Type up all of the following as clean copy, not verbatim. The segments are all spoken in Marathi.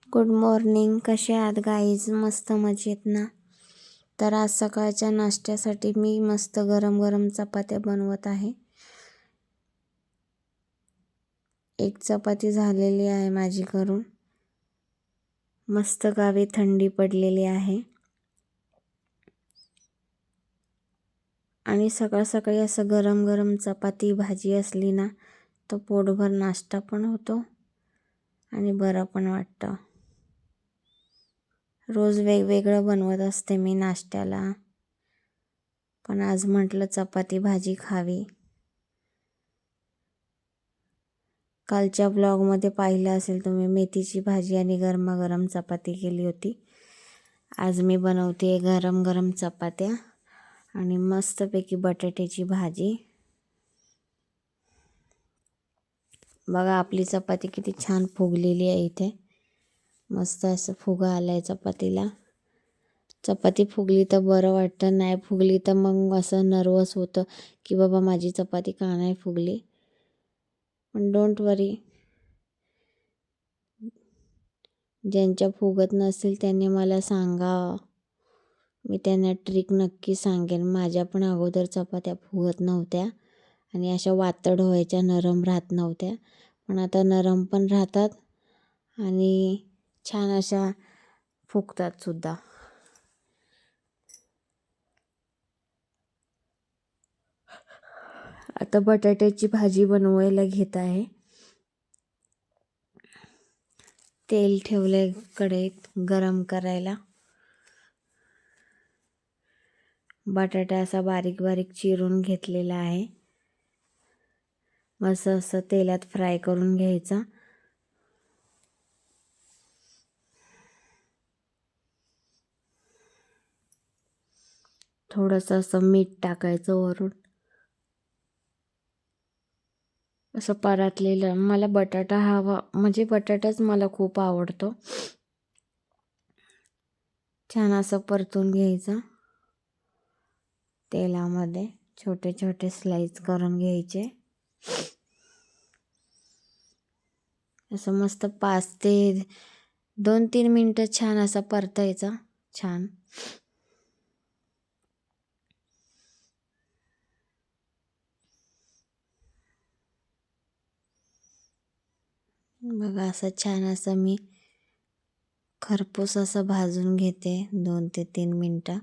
Good morning. कसे आहात गाईज? मस्त मजेत ना? तर आज सकाळच्या नाश्त्यासाठी मी मस्त गरम गरम चपात्या बनवत आहे. एक चपाती झालेली आहे माझी करून. मस्त गावी थंडी पडलेली आहे आणि सकाळ सकाळी असं गरम गरम चपाती भाजी असली ना तर पोटभर नाश्ता पण होतो आणि बरं पण वाटतं. रोज वेगवेगळं बनवत असते मी नाश्त्याला, पण आज म्हटलं चपाती भाजी खावी. कालच्या ब्लॉगमध्ये पाहिलं असेल तुम्ही, मेथीची भाजी आणि गरमागरम चपाती केली होती. आज मी बनवते गरम गरम चपात्या आणि मस्तपैकी बटाट्याची भाजी. बघा आपली चपाती किती छान फुगलेली आहे. इथे मस्त असं फुगा आला आहे चपातीला. चपाती फुगली तर बरं वाटतं, नाही फुगली तर मग असं नर्वस होतं की बाबा माझी चपाती का नाही फुगली. पण डोंट वरी, ज्यांच्या फुगत नसेल त्यांनी मला सांगा, मी त्यांना ट्रिक नक्की सांगेन. माझ्या पण अगोदर चपात्या फुगत नव्हत्या आणि अशा वातड व्हायच्या, नरम राहत नव्हत्या. पण आता नरम पण राहतात आणि छान अशा फुगतात सुद्धा. आता बटाट्याची भाजी बनवायला घेत आहे. तेल ठेवले कढईत गरम करायला. बटाटा असा बारीक बारीक चिरून घेतलेला आहे. मस्त असं तेलात फ्राय करून घ्यायचा. थोडंसं असं मीठ टाकायचं वरून. असं परतलेलं, मला बटाटा हवा म्हणजे बटाटाच मला खूप आवडतो. छान असं परतून घ्यायचा तेलामध्ये. छोटे छोटे स्लाइस करून घ्यायचे. असं मस्त 5 ते 2-3 मिनटं छान असा परतायचा. छान बघा, असं छान असं मी खरपूस असं भाजून घेते 2 ते 3 मिनटं.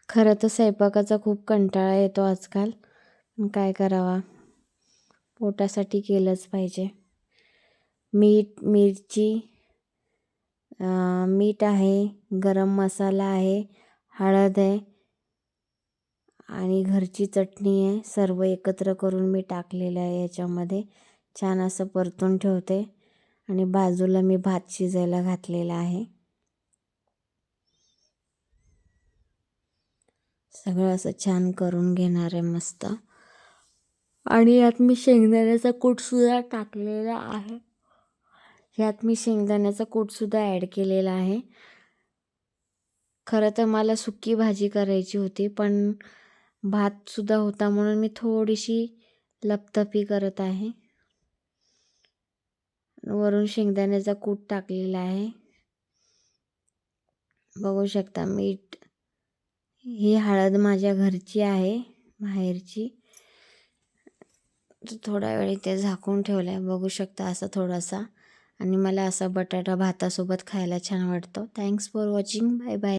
खरं तर स्वयंपाकाचा खूप कंटाळा येतो आजकाल, पण काय करावा, पोटासाठी केलंच पाहिजे. मीठ, मिरची, मीठ आहे, गरम मसाला आहे, हळद आहे आणि घरची चटणी आहे. सर्व एकत्र करून मी टाकलेलं आहे याच्यामध्ये. छान असं परतून ठेवते आणि बाजूला मी भात शिजायला घातलेला आहे. सगळं असं छान करून घेणार आहे मस्त. आणि यात मी शेंगदाण्याचा कूटसुद्धा टाकलेला आहे. यात मी शेंगदाण्याचा कूटसुद्धा ॲड केलेला आहे. खरं तर मला सुकी भाजी करायची होती, पण भातसुद्धा होता म्हणून मी थोडीशी लपतपी करत आहे. वरून शेंगदाण्याचा कूट टाकलेला आहे. बघू शकता. मीठ, ही हळद माझ्या घरची आहे, बाहेरची. थोडा वेळ इथे झाकून ठेवलं आहे. बघू शकता असं थोडासा. आणि मला असा बटाटा भातासोबत खायला छान वाटतो. Thanks for watching. Bye bye.